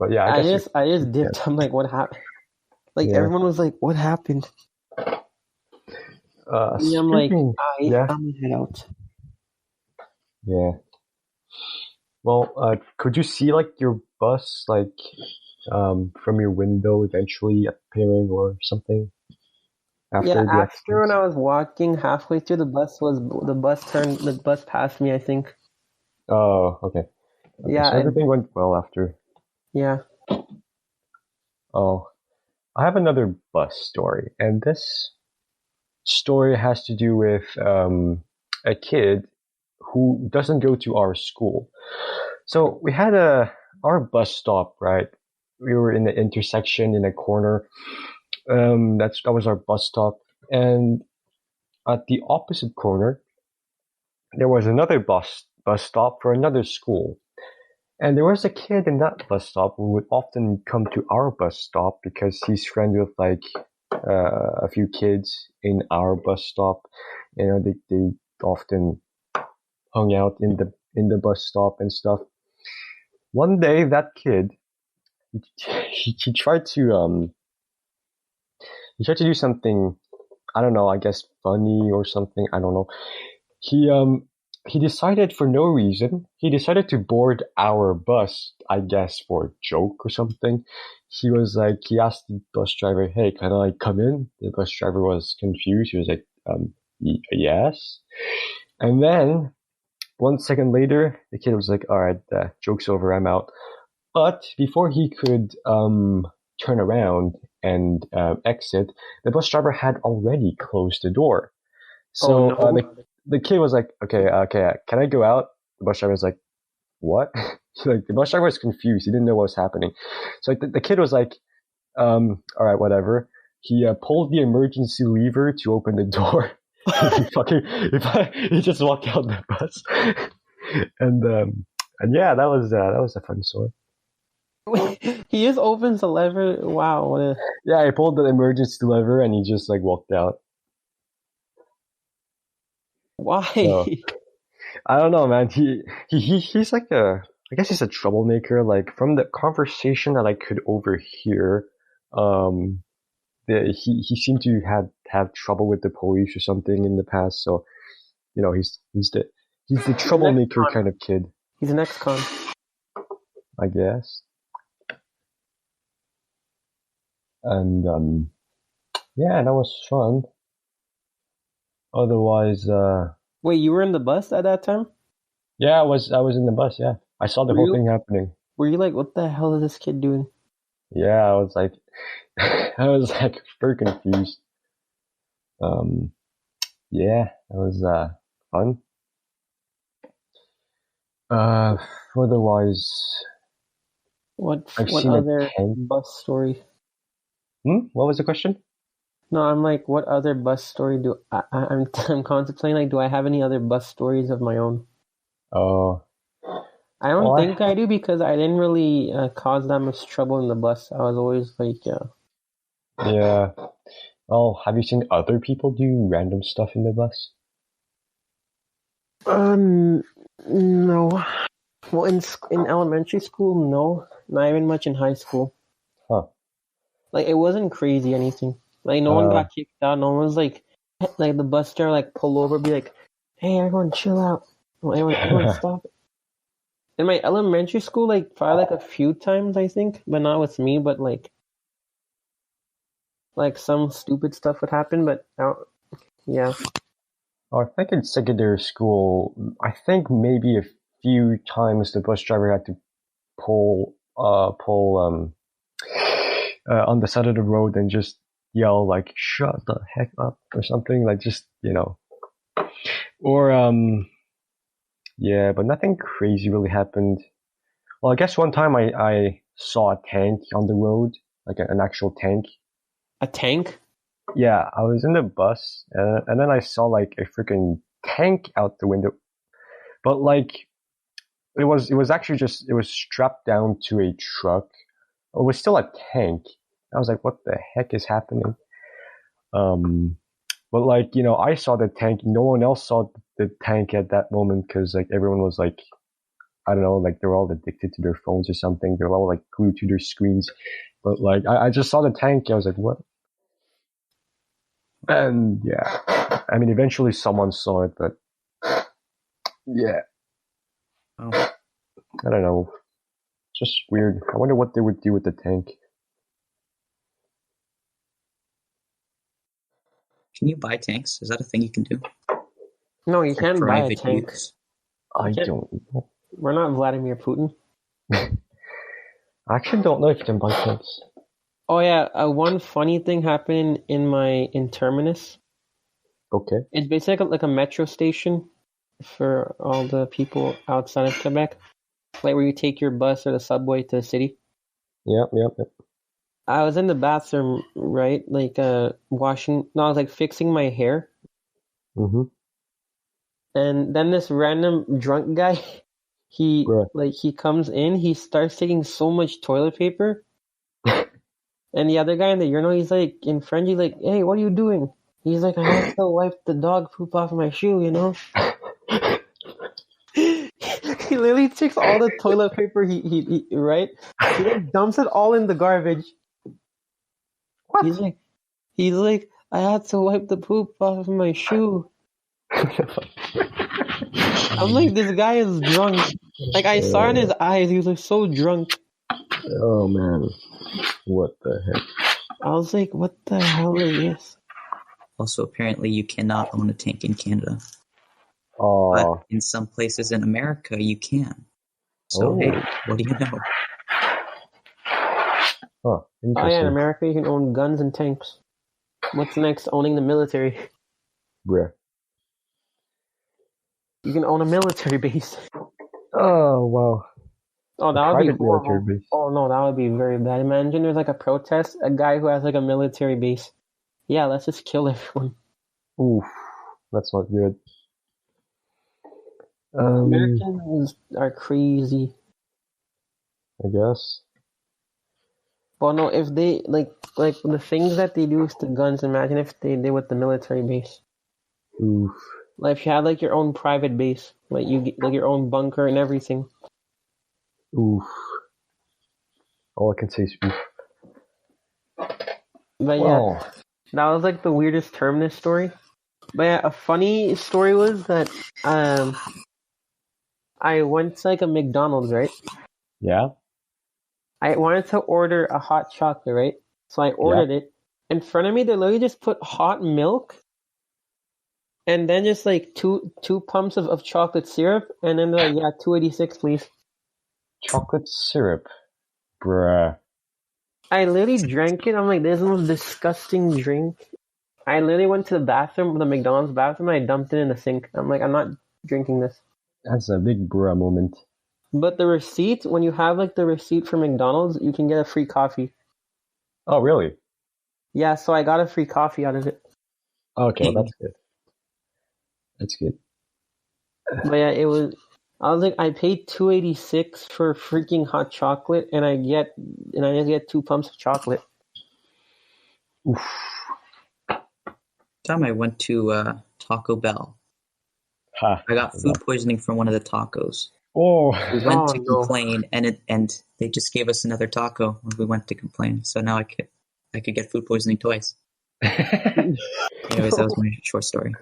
but yeah, I just dipped. Yeah. I'm like, what happened? Like everyone was like, what happened? I'm like, I'm gonna head out. Yeah. Well, could you see like your bus from your window eventually appearing or something? After when I was walking halfway through, the bus passed me, I think. Oh, okay. Yeah. So everything went well after. Yeah. Oh, I have another bus story, and this story has to do with a kid who doesn't go to our school. So we had our bus stop, right? We were in the intersection in a corner. That was our bus stop, and at the opposite corner, there was another bus stop for another school. And there was a kid in that bus stop who would often come to our bus stop because he's friends with like a few kids in our bus stop. They often hung out in the bus stop and stuff. One day, that kid he tried to do something, I don't know, I guess funny or something, I don't know. He decided for no reason, he decided to board our bus, I guess for a joke or something. He asked the bus driver, hey, can I come in? The bus driver was confused. He was like, yes. And then 1 second later, the kid was like, all right, joke's over, I'm out. But before he could turn around and exit, the bus driver had already closed the door. So the kid was like, okay, can I go out? The bus driver was like, what? The bus driver was confused. He didn't know what was happening. So the kid was like, all right, whatever. He pulled the emergency lever to open the door. He just walked out the bus. And yeah, that was a fun story. He just opens the lever. Wow, what a Yeah, I pulled the emergency lever and he just like walked out. why? So I don't know, man. He's like I guess he's a troublemaker. Like from the conversation that I could overhear, um, he seemed to have trouble with the police or something in the past. So he's the He's an troublemaker ex-con. kind of kid, He's an ex-con. I guess. And yeah, that was fun. Otherwise, Wait, you were in the bus at that time? yeah, I was in the bus. Yeah, I saw the Were whole you thing happening. were you like, what the hell is this kid doing? Yeah, I was like, I was like very confused. Um, yeah, that was fun. Uh, otherwise, I've What seen a other tank. bus story? What was the question? No, I'm like, what other bus story do I'm I'm contemplating like, do I have any other bus stories of my own? Oh, I don't well, think I do because I didn't really cause that much trouble in the bus. I was always like, yeah. Oh, have you seen other people do random stuff in the bus? um, no. Well, in elementary school, no. Not even much in high school. Huh. Like it wasn't crazy anything. Like no one Uh, got kicked out. No one was like the bus driver like pull over, be like, "Hey, everyone, chill out. Well, everyone, stop." In my elementary school, like probably like a few times, I think, but not with me. But like some stupid stuff would happen. But yeah, I think in secondary school, I think maybe a few times the bus driver had to pull on the side of the road and just yell like "shut the heck up" or something, like just or yeah, but nothing crazy really happened. Well, I guess one time I saw a tank on the road, like an actual tank. a tank. Yeah, I was in the bus, and then I saw like a freaking tank out the window, but like it was actually just it was strapped down to a truck. It was still a tank. I was like, what the heck is happening? Um, but like I saw the tank. No one else saw the tank at that moment because like everyone was like, I don't know, like they're all addicted to their phones or something. They're all like glued to their screens. But like I just saw the tank. I was like, what? And yeah, I mean, eventually someone saw it, but yeah, Oh, I don't know. Just weird. I wonder what they would do with the tank. can you buy tanks? Is that a thing you can do No, you for can't buy a private tank. use? I can't- don't know. We're not Vladimir Putin. I actually don't know if you can buy tanks. Oh yeah, one funny thing happened in Terminus. Okay. It's basically like a metro station for all the people outside of Quebec, like where you take your bus or the subway to the city. Yep. I was in the bathroom, right, like washing. No, I was like fixing my hair, Mm-hmm. and then this random drunk guy, he Right. like he comes in, he starts taking so much toilet paper, and the other guy in the urinal, he's like in French, he's like, "Hey, what are you doing?" He's like, "I have to wipe the dog poop off my shoe, you know." He literally takes all the toilet paper he right. He like dumps it all in the garbage. What? He's like, I had to wipe the poop off of my shoe. I'm like, this guy is drunk. Like I saw in his eyes, he was like so drunk. Oh man, what the heck? I was like, what the hell is this? Also, apparently, you cannot own a tank in Canada, Oh, but in some places in America, you can. So, hey, what do you know? huh, Oh yeah, in interesting. America you can own guns and tanks. What's next? Owning the military. Bruh. You can own a military base. Oh wow. Oh, A that would be private military horrible. base. Oh no, that would be very bad. Imagine there's like a protest, a guy who has like a military base. Yeah, let's just kill everyone. Oof, that's not good. Americans are crazy. I guess. Well, no, if they like the things that they do to guns, imagine if they did with the military base. Oof. Like if you had like your own private base, like you get like your own bunker and everything. Oof. All I can say is oof. But yeah, Well, that was like the weirdest term in this story. But yeah, a funny story was that I went to like a McDonald's, right? yeah, I wanted to order a hot chocolate, right? So I ordered it. In front of me, they literally just put hot milk and then just like two pumps of chocolate syrup, and then they're like, yeah, 286, please. chocolate syrup, bruh. I literally drank it. I'm like, this is the most disgusting drink. I literally went to the bathroom, the McDonald's bathroom, and I dumped it in the sink. I'm like, I'm not drinking this. That's a big bruh moment. But the receipt, when you have like the receipt for McDonald's, you can get a free coffee. Oh, really? Yeah, so I got a free coffee out of it. Okay, well, that's good. That's good. But yeah, it was. I was like, I paid 286 for freaking hot chocolate, and I just get 2 pumps of chocolate. Oof. Time I went to Taco Bell, Ha. I got food poisoning from one of the tacos. Oh. We went to no. complain, and they just gave us another taco when we went to complain. So now I could get food poisoning twice. Anyways, that was my short story.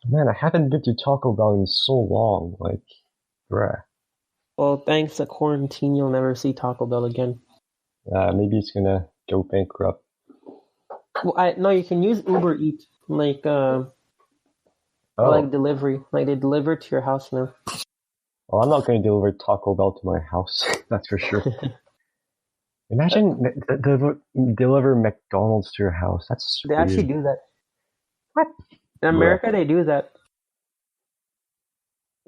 Man, I haven't been to Taco Bell in so long. Like, bruh. Well, thanks to quarantine, you'll never see Taco Bell again. Maybe it's gonna go bankrupt. Well, no, you can use Uber Eats, like or like delivery. Like they deliver to your house now. Well, I'm not gonna deliver Taco Bell to my house. That's for sure. Imagine deliver McDonald's to your house. That's They weird. actually do that. What? In America, they do that.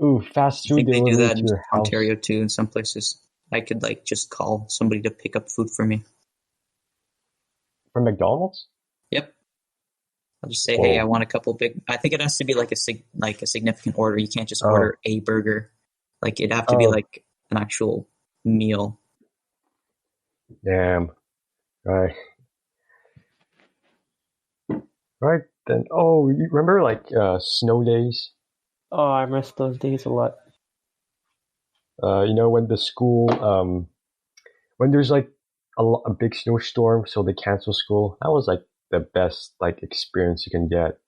Ooh, fast I food think they do delivery that to in your house. Ontario too. In some places, I could like just call somebody to pick up food for me. From McDonald's? Yep. I'll just say, Whoa. hey, I want a couple big. I think it has to be like a significant order. You can't just Oh. order a burger. Like it'd have to be like an actual meal. Damn. Right. Right then. Oh, you remember like snow days? Oh, I miss those days a lot. You know when the school when there's like a big snowstorm, so they cancel school. That was like the best like experience you can get.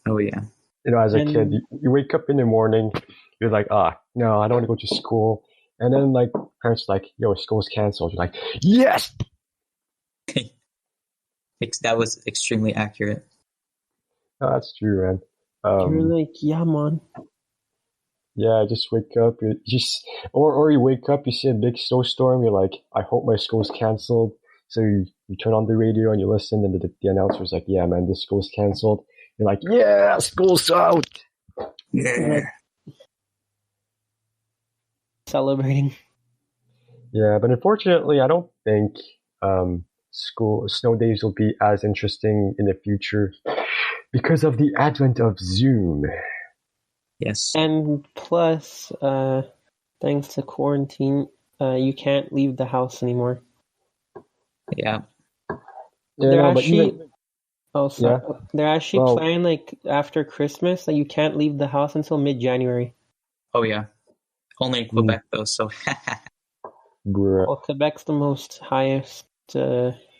Oh yeah. You know, as a kid, you wake up in the morning, you're like, no, I don't want to go to school. And then like parents are like, yo, school's canceled. You're like, yes. That was extremely accurate. Oh, that's true, man. You're like, yeah, man. Yeah, just wake up. You just or you wake up, you see a big snowstorm. You're like, I hope my school's canceled. So you turn on the radio and you listen, and the announcer's like, yeah, man, this school's canceled. You're like, yeah, school's out. Yeah. Celebrating. Yeah, but unfortunately, I don't think snow days will be as interesting in the future because of the advent of Zoom. Yes. And plus, thanks to quarantine, you can't leave the house anymore. Yeah. They're Yeah, actually yeah. they're actually planning like after Christmas, like you can't leave the house until mid-January. Oh yeah. Only in Quebec though, so Well, Quebec's the most highest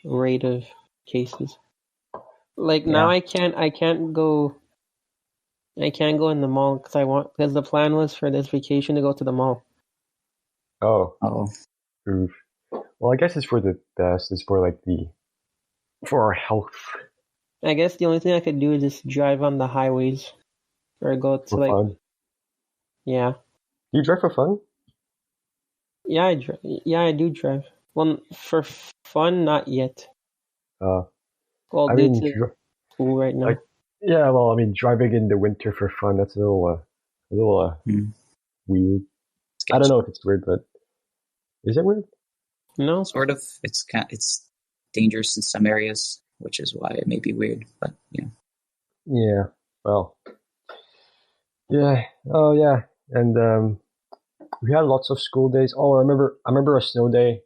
rate of cases. Like now, I can't go in the mall because the plan was for this vacation to go to the mall. Oh. Oof. Well, I guess it's for the best. It's for for our health. I guess the only thing I could do is just drive on the highways or go to For fun. Yeah. Do you drive for fun? Yeah, I do drive. Well, for fun, not yet. Well, due to school right now. Yeah, well, I mean, driving in the winter for fun, that's a little weird. Sketchy. I don't know if it's weird, but is it weird? No. Sort of. It's dangerous in some areas, which is why it may be weird, but yeah. Yeah, well. Yeah, oh yeah, and we had lots of school days. Oh, I remember a snow day.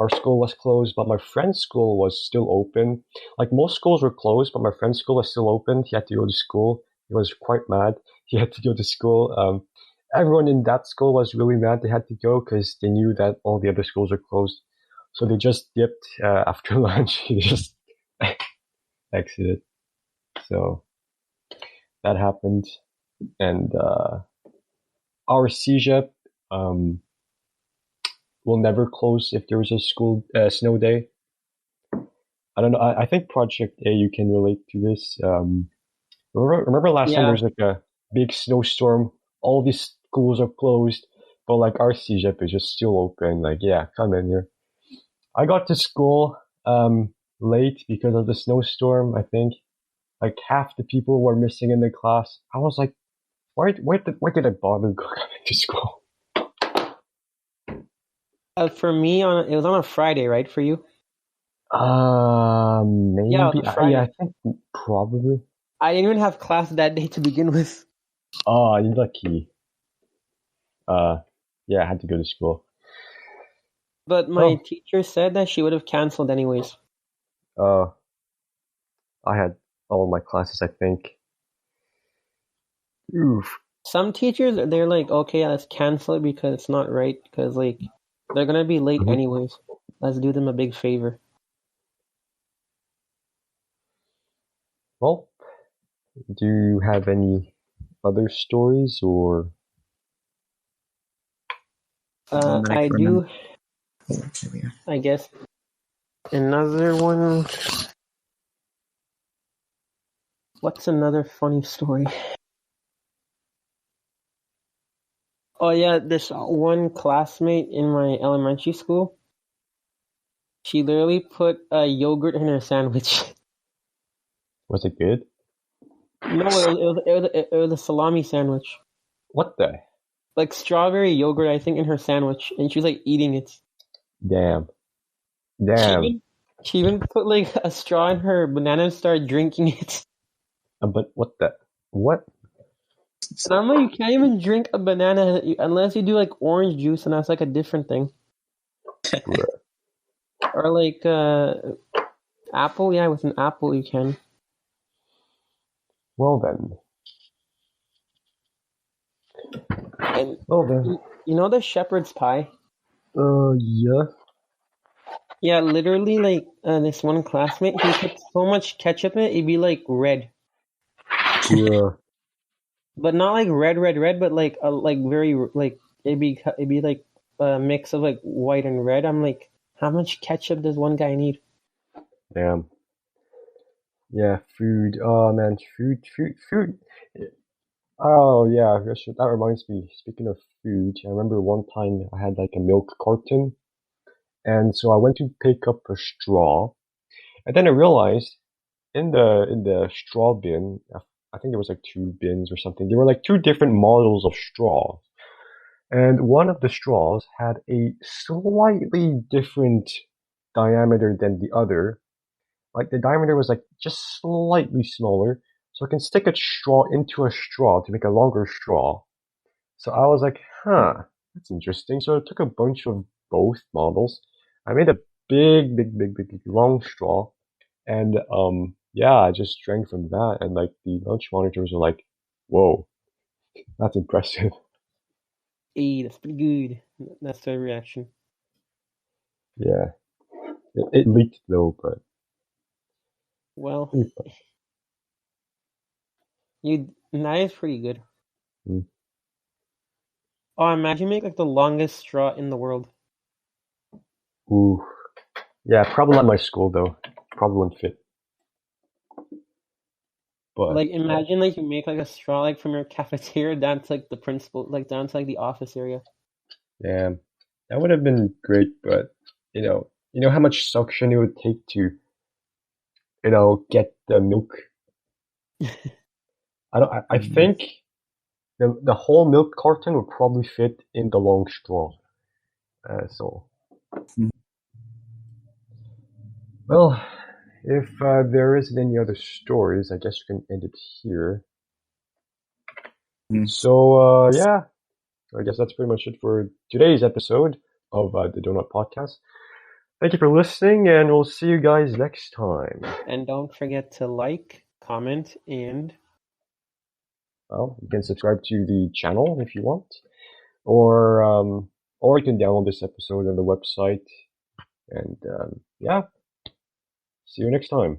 our school was closed, but my friend's school was still open. Like most schools were closed, but my friend's school was still open. He had to go to school. He was quite mad. He had to go to school. Everyone in that school was really mad they had to go because they knew that all the other schools were closed. So they just dipped after lunch. They just exited. So that happened. And our CJEP will never close if there is a school snow day. I don't know. I think Project A, you can relate to this. Remember last time there Yeah. was like a big snowstorm. All these schools are closed, but like our CJEP is just still open. Like, yeah, come in here. I got to school late because of the snowstorm. I think like half the people were missing in the class. I was like, why did I bother going to school? For me, it was on a Friday, right? For you? Yeah, Yeah, it maybe. was a Friday. Yeah, I think probably. I didn't even have class that day to begin with. Oh, you're lucky. Yeah, I had to go to school. But my teacher said that she would have canceled anyways. I had all of my classes, I think. Oof. Some teachers, they're like, okay, let's cancel it because it's not right. Because like they're gonna be late Mhm. anyways. Let's do them a big favor. Well, do you have any other stories or? That I can remember. do, Oh, there we are. I guess. Another one. What's another funny story? Oh yeah, this one classmate in my elementary school. She literally put a yogurt in her sandwich. Was it good? No, it was a salami sandwich. What the? Like strawberry yogurt, I think, in her sandwich, and she was like eating it. Damn. She Damn. even put like a straw in her banana and started drinking it. But what the? What? And I'm like, you can't even drink a banana unless you do like orange juice, and that's like a different thing. Bruh. Or like apple, yeah, with an apple you can. Well then. And Well then. you know the shepherd's pie? Yeah. Yeah, literally, like this one classmate, he put so much ketchup in it, it'd be like red, Yeah. but not like red, but like very like it'd be like a mix of like white and red. I'm like, how much ketchup does one guy need? Damn. Yeah, food. Oh man, food. Oh yeah, that reminds me. Speaking of food, I remember one time I had like a milk carton, and so I went to pick up a straw, and then I realized in the straw bin, I think there was like two bins or something. There were like two different models of straws, and one of the straws had a slightly different diameter than the other. Like the diameter was like just slightly smaller, so I can stick a straw into a straw to make a longer straw. So I was like, huh, that's interesting. So I took a bunch of both models. I made a big, long straw. And yeah, I just drank from that. And like the lunch monitors were like, whoa, that's impressive. Hey, that's pretty good. That's the reaction. Yeah, it leaked though, but Well, pretty fun. that is pretty good. Mm. Oh, imagine make like the longest straw in the world. Ooh, yeah, probably not my school though. Probably wouldn't fit. But Like imagine like you make like a straw like from your cafeteria down to like the principal, like down to like the office area. yeah, that would have been great. But you know how much suction it would take to get the milk. I think the whole milk carton would probably fit in the long straw. So well, if there isn't any other stories, I guess we can end it here. So yeah, I guess that's pretty much it for today's episode of the Doughnut Podcast. Thank you for listening, and we'll see you guys next time. And don't forget to like, comment, and Well, you can subscribe to the channel if you want, or you can download this episode on the website. And yeah, see you next time.